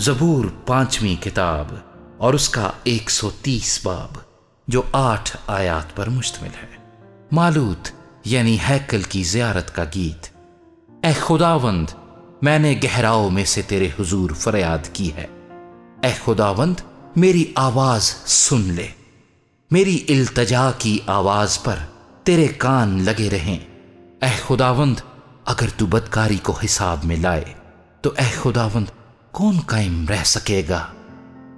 زبور 5ویں کتاب اور اس کا 130 باب جو 8 آیات پر مشتمل ہے۔ مالوت یعنی ہیکل کی زیارت کا گیت۔ اے خداوند، میں نے گہراؤں میں سے تیرے حضور فریاد کی ہے۔ اے خداوند، میری آواز سن لے۔ میری التجا کی آواز پر تیرے کان لگے رہیں۔ اے خداوند، اگر تو بدکاری کو حساب میں لائے تو اے خداوند کون قائم رہ سکے گا؟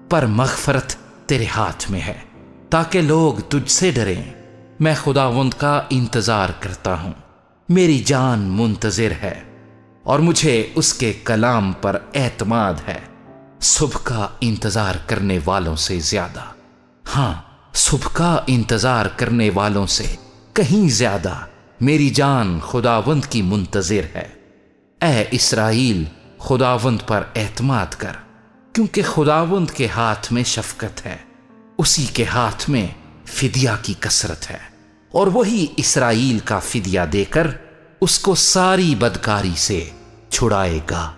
پر مغفرت تیرے ہاتھ میں ہے تاکہ لوگ تجھ سے ڈریں۔ میں خداوند کا انتظار کرتا ہوں، میری جان منتظر ہے اور مجھے اس کے کلام پر اعتماد ہے۔ صبح کا انتظار کرنے والوں سے زیادہ، ہاں صبح کا انتظار کرنے والوں سے کہیں زیادہ میری جان خداوند کی منتظر ہے۔ اے اسرائیل، خداوند پر اعتماد کر، کیونکہ خداوند کے ہاتھ میں شفقت ہے، اسی کے ہاتھ میں فدیہ کی کثرت ہے، اور وہی اسرائیل کا فدیہ دے کر اس کو ساری بدکاری سے چھڑائے گا۔